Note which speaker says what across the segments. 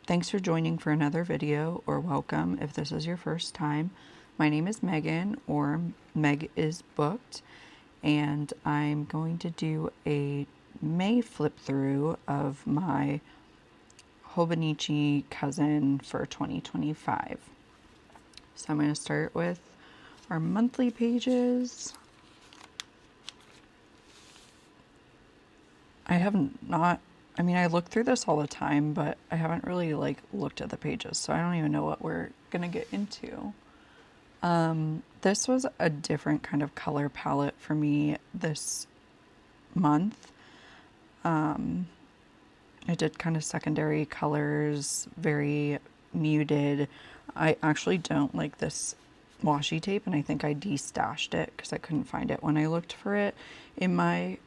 Speaker 1: Thanks for joining for another video, or welcome if this is your first time. My name is Megan, or Meg is Booked, and I'm going to do a May flip through of my Hobonichi cousin for 2025. So I'm going to start with our monthly pages. I look through this all the time, but I haven't really looked at the pages, so I don't even know what we're gonna get into. This was a different kind of color palette for me this month. I did kind of secondary colors, very muted. I actually don't like this washi tape, and I think I de-stashed it because I couldn't find it when I looked for it in my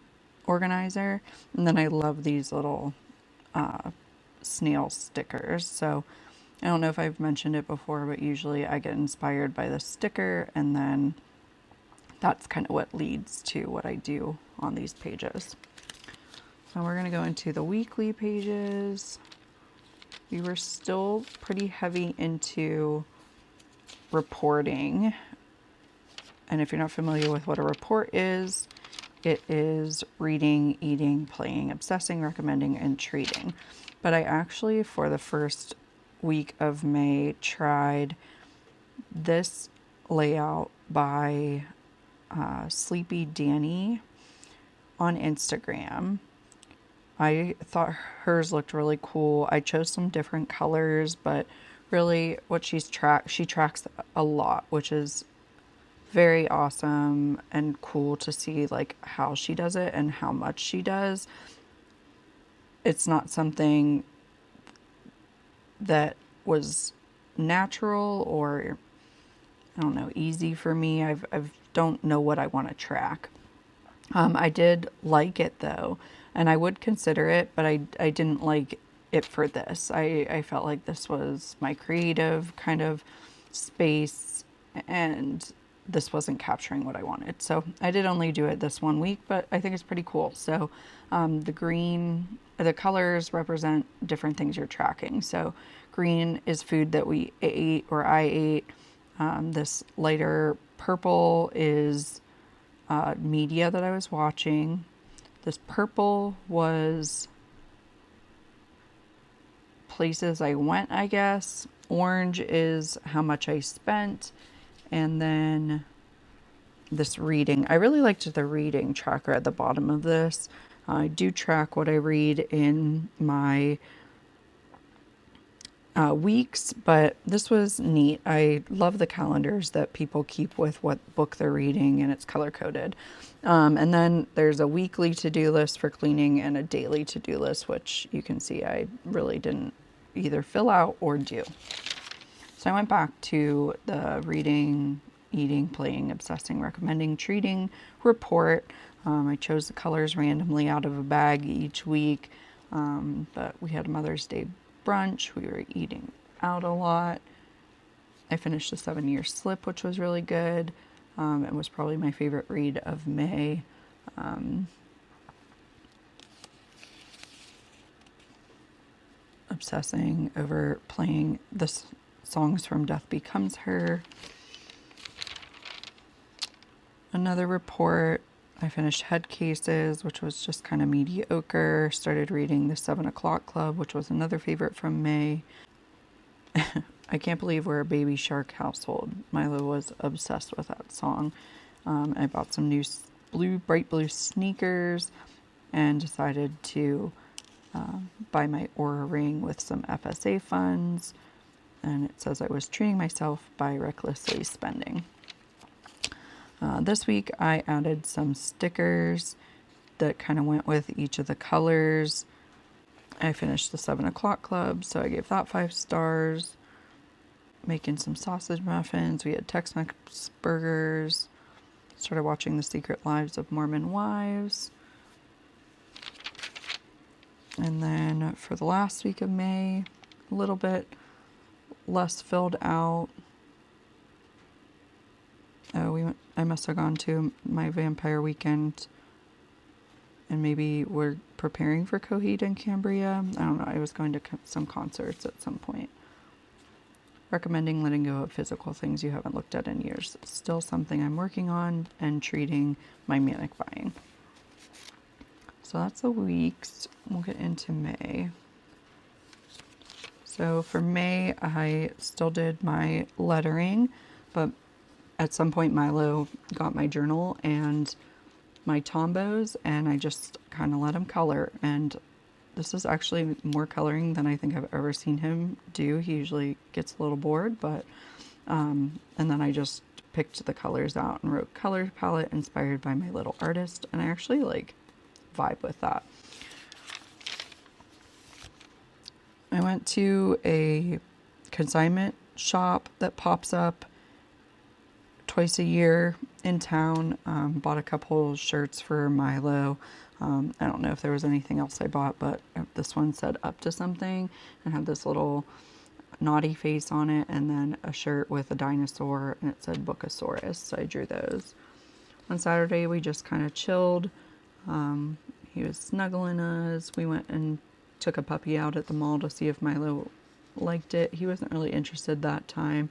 Speaker 1: organizer. And then I love these little snail stickers. So I don't know if I've mentioned it before, but usually I get inspired by the sticker, and then that's kind of what leads to what I do on these pages. So we're going to go into the weekly pages. We were still pretty heavy into reporting. And if you're not familiar with what a report is, it is reading, eating, playing, obsessing, recommending, and treating. But I actually, for the first week of May, tried this layout by Sleepy Danny on Instagram. I thought hers looked really cool. I chose some different colors, but really what she tracks a lot, which is very awesome and cool to see how she does it and how much she does. It's not something that was natural or, I don't know, easy for me. I don't know what I want to track. I did like it though, and I would consider it, but I didn't like it for this. I felt like this was my creative kind of space, and this wasn't capturing what I wanted. So I did only do it this 1 week, but I think it's pretty cool. So the colors represent different things you're tracking. So green is food that we ate or I ate. This lighter purple is media that I was watching. This purple was places I went, I guess. Orange is how much I spent. And then this reading. I really liked the reading tracker at the bottom of this. I do track what I read in my weeks, but this was neat. I love the calendars that people keep with what book they're reading, and it's color coded. And then there's a weekly to-do list for cleaning and a daily to-do list, which you can see I really didn't either fill out or do. So I went back to the reading, eating, playing, obsessing, recommending, treating report. I chose the colors randomly out of a bag each week, but we had a Mother's Day brunch. We were eating out a lot. I finished the 7-Year Slip, which was really good. It was probably my favorite read of May. Obsessing over playing the songs from Death Becomes Her. Another report. I finished Head Cases, which was just kind of mediocre. Started reading The 7 O'Clock Club, which was another favorite from May. I can't believe we're a Baby Shark household. Milo was obsessed with that song. I bought some new bright blue sneakers and decided to buy my Aura ring with some FSA funds. And it says I was treating myself by recklessly spending. This week I added some stickers that kind of went with each of the colors. I finished the 7 O'Clock Club, so I gave that 5 stars. Making some sausage muffins. We had Tex-Mex burgers. Started watching The Secret Lives of Mormon Wives. And then for the last week of May, a little bit less filled out. I must have gone to my vampire weekend, and maybe we're preparing for Coheed and Cambria. I don't know. I was going to some concerts at some point. Recommending letting go of physical things you haven't looked at in years. Still something I'm working on, and treating my manic buying. So that's the weeks. We'll get into May. So for May, I still did my lettering, but at some point Milo got my journal and my tombos, and I just kind of let him color. And this is actually more coloring than I think I've ever seen him do. He usually gets a little bored, but and then I just picked the colors out and wrote color palette inspired by my little artist, and I actually like vibe with that. I went to a consignment shop that pops up twice a year in town. Bought a couple shirts for Milo. I don't know if there was anything else I bought, but this one said up to something and had this little naughty face on it, and then a shirt with a dinosaur, and it said Bookosaurus, so I drew those. On Saturday, we just kind of chilled. He was snuggling us. We went and took a puppy out at the mall to see if Milo liked it. He wasn't really interested that time.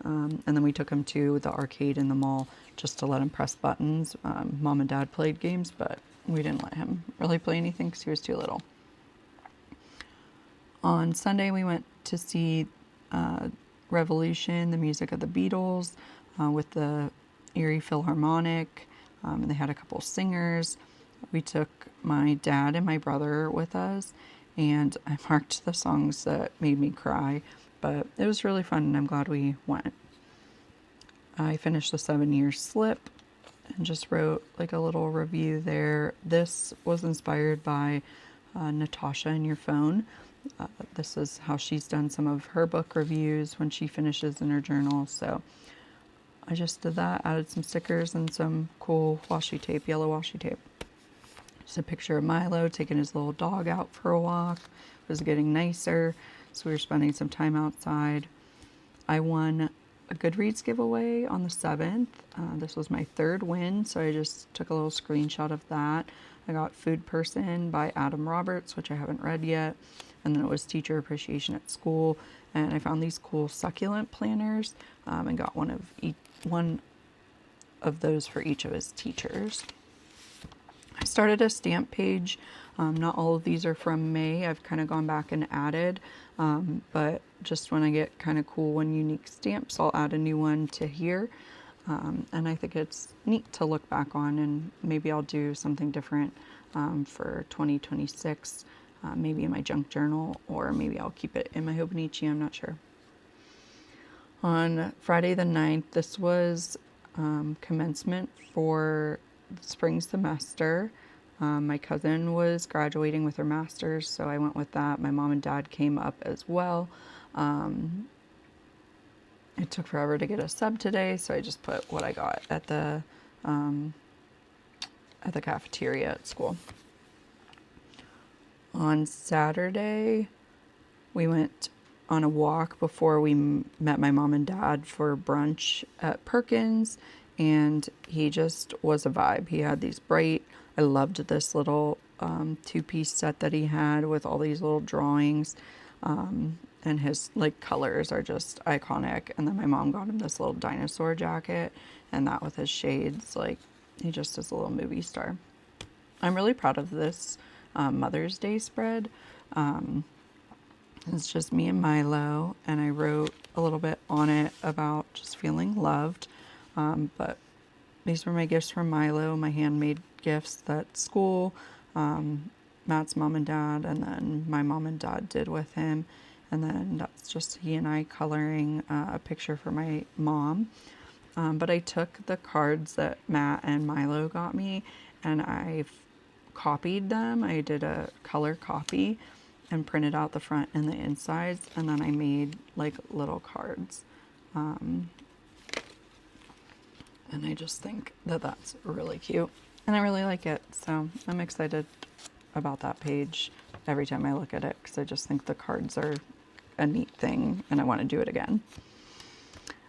Speaker 1: And then we took him to the arcade in the mall just to let him press buttons. Mom and Dad played games, but we didn't let him really play anything because he was too little. On Sunday, we went to see Revolution, the music of the Beatles, with the Erie Philharmonic, and they had a couple singers. We took my dad and my brother with us, and I marked the songs that made me cry, but it was really fun, and I'm glad we went. I finished the 7-year slip and just wrote like a little review there. This was inspired by Natasha in your phone. This is how she's done some of her book reviews when she finishes in her journal. So I just did that, added some stickers and some cool washi tape, yellow washi tape. Just a picture of Milo taking his little dog out for a walk. It was getting nicer, so we were spending some time outside. I won a Goodreads giveaway on the 7th. This was my 3rd win, so I just took a little screenshot of that. I got Food Person by Adam Roberts, which I haven't read yet. And then it was Teacher Appreciation at School. And I found these cool succulent planners and got one of those for each of his teachers. I started a stamp page. Not all of these are from May. I've kind of gone back and added, but just when I get kind of cool and unique stamps, I'll add a new one to here. And I think it's neat to look back on, and maybe I'll do something different for 2026, maybe in my junk journal, or maybe I'll keep it in my Hobonichi, I'm not sure. On Friday the 9th, this was commencement for the spring semester. My cousin was graduating with her master's, so I went with that. My mom and dad came up as well. It took forever to get a sub today, so I just put what I got at the cafeteria at school. On Saturday, we went on a walk before we met my mom and dad for brunch at Perkins, and he just was a vibe. He had these I loved this little 2-piece set that he had with all these little drawings, and his like colors are just iconic. And then my mom got him this little dinosaur jacket, and that with his shades, like he just is a little movie star. I'm really proud of this Mother's Day spread. It's just me and Milo, and I wrote a little bit on it about just feeling loved. But these were my gifts from Milo, my handmade gifts at school, Matt's mom and dad, and then my mom and dad did with him. And then that's just he and I coloring a picture for my mom. But I took the cards that Matt and Milo got me, and I copied them. I did a color copy and printed out the front and the insides, and then I made like little cards. And I just think that that's really cute, and I really like it, so I'm excited about that page every time I look at it, because I just think the cards are a neat thing and I want to do it again.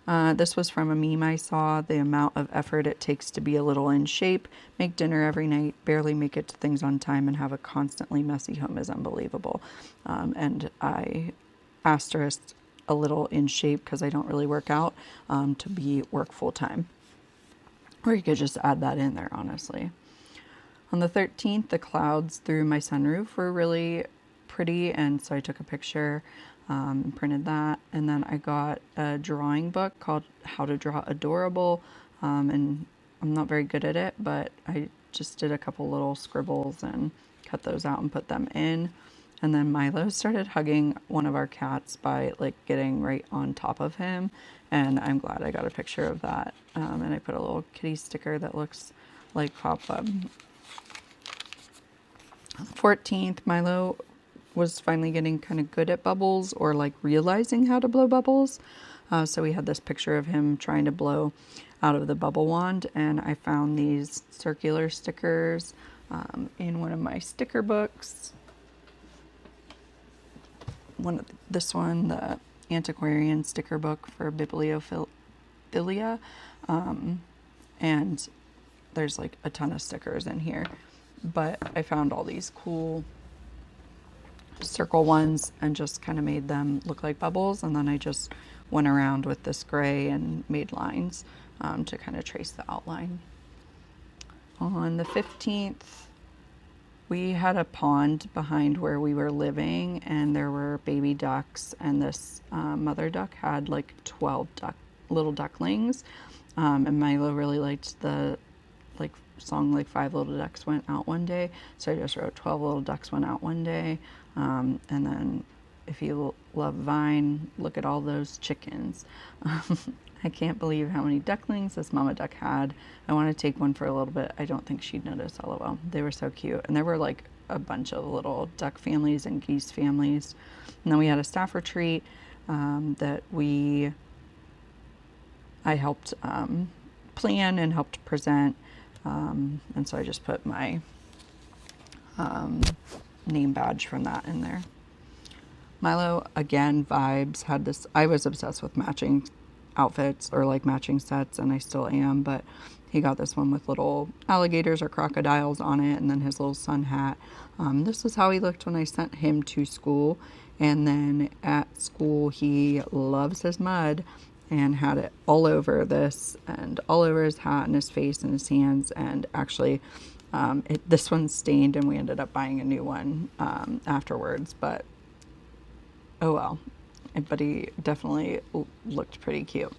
Speaker 1: This was from a meme I saw. The amount of effort it takes to be a little in shape, make dinner every night, barely make it to things on time, and have a constantly messy home is unbelievable. And I asterisked a little in shape because I don't really work out, to be work full time. Or you could just add that in there, honestly. On the 13th, the clouds through my sunroof were really pretty, and so I took a picture, printed that, and then I got a drawing book called How to Draw Adorable, and I'm not very good at it, but I just did a couple little scribbles and cut those out and put them in. And then Milo started hugging one of our cats by like getting right on top of him, and I'm glad I got a picture of that. And I put a little kitty sticker that looks like Pop-Up. 14th, Milo was finally getting kind of good at bubbles, or like realizing how to blow bubbles. So we had this picture of him trying to blow out of the bubble wand, and I found these circular stickers in one of my sticker books. This one, the antiquarian sticker book for bibliophilia, and there's like a ton of stickers in here. But I found all these cool circle ones and just kind of made them look like bubbles, and then I just went around with this gray and made lines to kind of trace the outline. On the 15th, we had a pond behind where we were living, and there were baby ducks, and this mother duck had like 12 little ducklings, and Milo really liked the like song like 5 Little Ducks Went Out One Day, so I just wrote 12 Little Ducks Went Out One Day. And then if you love Vine, look at all those chickens. I can't believe how many ducklings this mama duck had. I want to take one for a little bit. I don't think she'd notice, lol. They were so cute, and there were like a bunch of little duck families and geese families. And then we had a staff retreat that I helped plan and helped present. And so I just put my name badge from that in there. Milo, again, vibes, had this, I was obsessed with matching outfits or like matching sets, and I still am, but he got this one with little alligators or crocodiles on it, and then his little sun hat. This was how he looked when I sent him to school, and then at school he loves his mud and had it all over this and all over his hat and his face and his hands, and actually this one's stained, and we ended up buying a new one afterwards, but oh well. But he definitely looked pretty cute.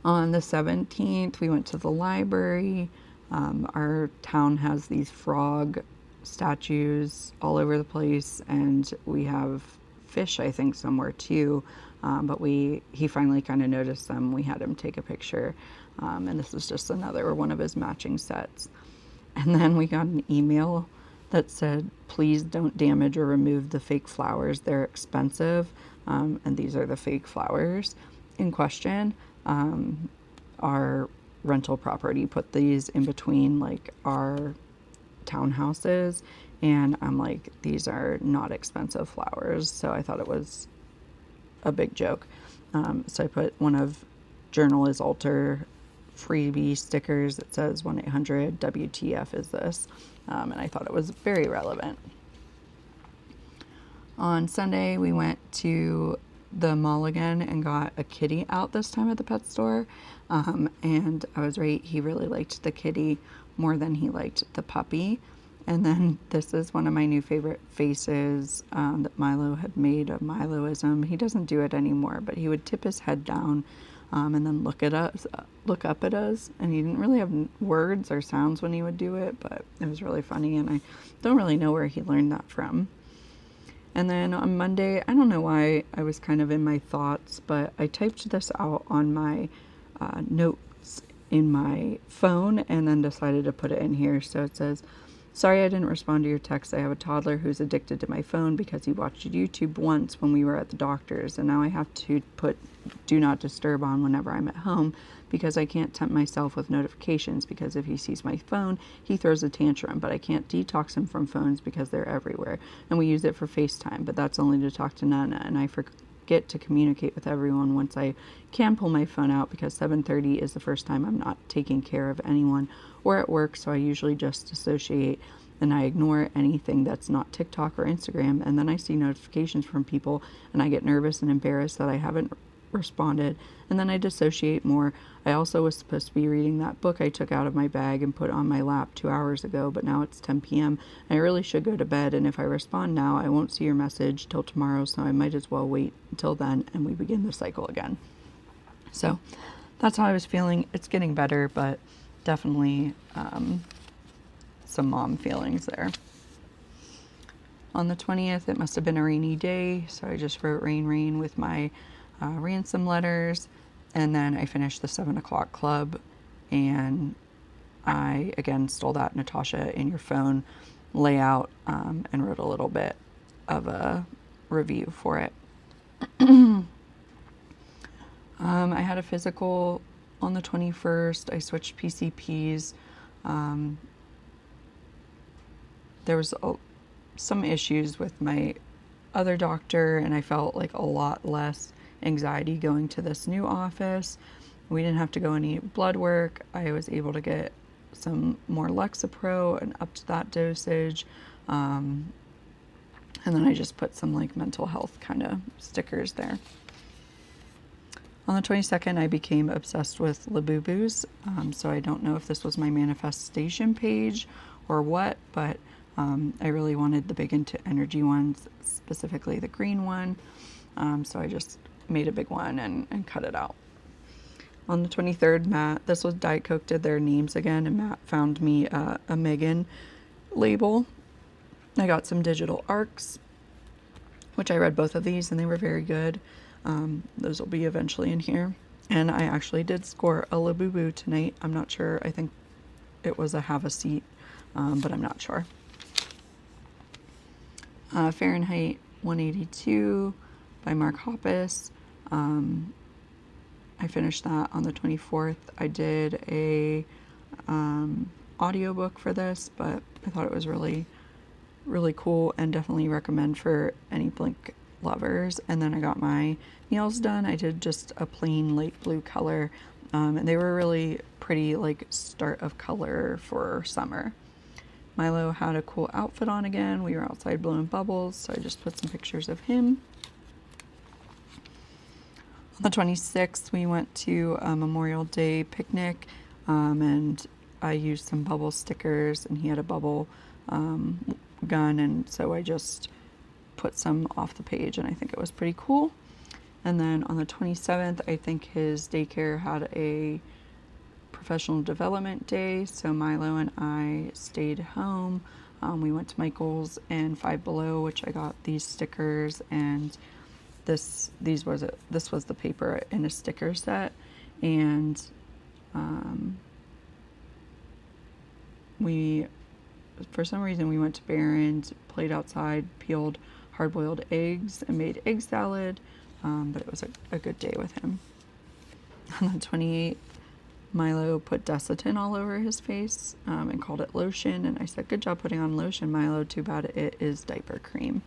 Speaker 1: On the 17th, we went to the library. Our town has these frog statues all over the place, and we have fish, I think, somewhere too. But he finally kind of noticed them. We had him take a picture, and this is just another one of his matching sets. And then we got an email that said, please don't damage or remove the fake flowers. They're expensive. And these are the fake flowers in question. Our rental property put these in between like our townhouses, and I'm like, these are not expensive flowers. So I thought it was a big joke. So I put one of Journal is Alter freebie stickers that says 1-800 WTF is this, and I thought it was very relevant. On Sunday, we went to the mall again and got a kitty out, this time at the pet store, and I was right, he really liked the kitty more than he liked the puppy. And then this is one of my new favorite faces that Milo had made of Miloism. He doesn't do it anymore, but he would tip his head down and then look up at us, and he didn't really have words or sounds when he would do it, but it was really funny, and I don't really know where he learned that from. And then on Monday, I don't know why I was kind of in my thoughts, but I typed this out on my notes in my phone and then decided to put it in here. So it says, sorry I didn't respond to your text. I have a toddler who's addicted to my phone because he watched YouTube once when we were at the doctor's, and now I have to put do not disturb on whenever I'm at home because I can't tempt myself with notifications, because if he sees my phone, he throws a tantrum, but I can't detox him from phones because they're everywhere. And we use it for FaceTime, but that's only to talk to Nana, and I get to communicate with everyone once I can pull my phone out, because 7:30 is the first time I'm not taking care of anyone or at work, so I usually just dissociate and I ignore anything that's not TikTok or Instagram, and then I see notifications from people and I get nervous and embarrassed that I haven't responded, and then I dissociate more. I also was supposed to be reading that book I took out of my bag and put on my lap 2 hours ago, but now it's 10 p.m. I really should go to bed, and if I respond now, I won't see your message till tomorrow, so I might as well wait until then and we begin the cycle again. So that's how I was feeling. It's getting better, but definitely some mom feelings there. On the 20th, it must have been a rainy day, so I just wrote rain, rain with my ransom letters, and then I finished the 7 o'clock club, and I again stole that Natasha in your phone layout and wrote a little bit of a review for it. I had a physical on the 21st. I switched PCPs. There was some issues with my other doctor, and I felt like a lot less anxiety going to this new office. We didn't have to go any blood work. I was able to get some more Lexapro and up to that dosage. And then I just put some like mental health kind of stickers there. On the 22nd, I became obsessed with Labubus. So I don't know if this was my manifestation page or what, but I really wanted the big into energy ones, specifically the green one. So I just made a big one and cut it out. On the 23rd, Matt, this was Diet Coke did their names again, and Matt found me a Megan label. I got some digital arcs, which I read both of these, and they were very good. Those will be eventually in here. And I actually did score a Labubu tonight. I'm not sure. I think it was a have a seat, but I'm not sure. Fahrenheit 182 by Mark Hoppus. I finished that on the 24th. I did a audiobook for this, but I thought it was really, really cool and definitely recommend for any Blink lovers. And then I got my nails done. I did just a plain light blue color, and they were really pretty, like start of color for summer. Milo had a cool outfit on again. We were outside blowing bubbles, so I just put some pictures of him. On the 26th, we went to a Memorial Day picnic, and I used some bubble stickers, and he had a bubble gun, and so I just put some off the page, and I think it was pretty cool. And then on the 27th, I think his daycare had a professional development day, so Milo and I stayed home. We went to Michael's and Five Below, which I got these stickers, and this was the paper in a sticker set, and we, for some reason, we went to Barron's, played outside, peeled hard-boiled eggs, and made egg salad, but it was a good day with him. On the 28th, Milo put Desitin all over his face and called it lotion, and I said, good job putting on lotion, Milo, too bad it is diaper cream.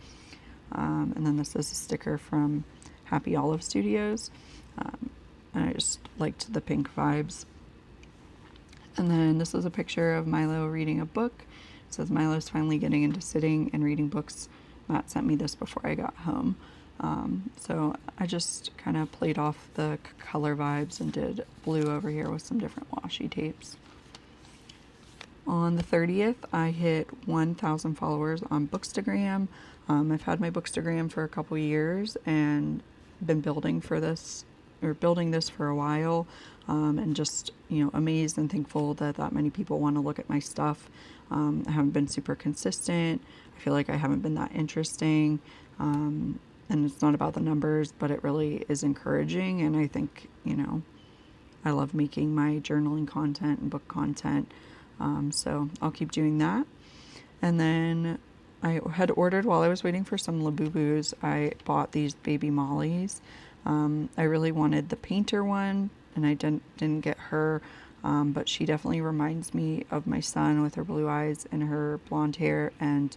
Speaker 1: And then this is a sticker from Happy Olive Studios, and I just liked the pink vibes. And then this is a picture of Milo reading a book. It says, Milo's finally getting into sitting and reading books. Matt sent me this before I got home. So I just kind of played off the color vibes and did blue over here with some different washi tapes. On the 30th, I hit 1,000 followers on Bookstagram. I've had my Bookstagram for a couple years and been building this for a while, and just, amazed and thankful that many people want to look at my stuff. I haven't been super consistent. I feel like I haven't been that interesting, and it's not about the numbers, but it really is encouraging, and I think, I love making my journaling content and book content, so I'll keep doing that. And then I had ordered, while I was waiting for some Labubus, I bought these baby Mollies. I really wanted the painter one, and I didn't get her, but she definitely reminds me of my son with her blue eyes and her blonde hair, and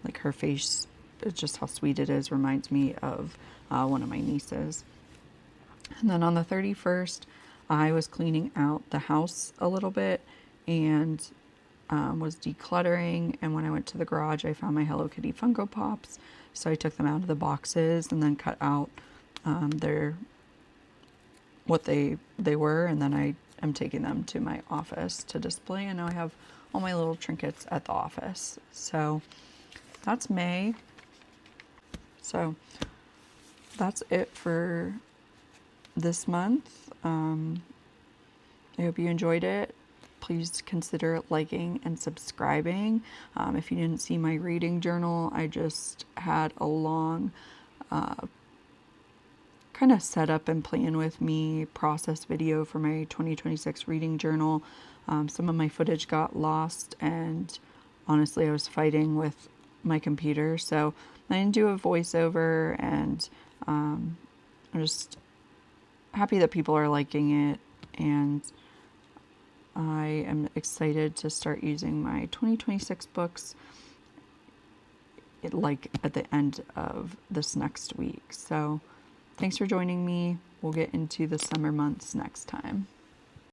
Speaker 1: like her face it's just how sweet it is. Reminds me of one of my nieces. And then on the 31st, I was cleaning out the house a little bit and was decluttering. And when I went to the garage, I found my Hello Kitty Funko Pops. So I took them out of the boxes and then cut out their what they were, and then I am taking them to my office to display. And now I have all my little trinkets at the office. So that's May. So that's it for this month. I hope you enjoyed it. Please consider liking and subscribing. If you didn't see my reading journal, I just had a long kind of set up and plan with me process video for my 2026 reading journal. Some of my footage got lost, and honestly I was fighting with my computer, so I didn't do a voiceover, and I'm just happy that people are liking it, and I am excited to start using my 2026 books at the end of this next week. So thanks for joining me. We'll get into the summer months next time.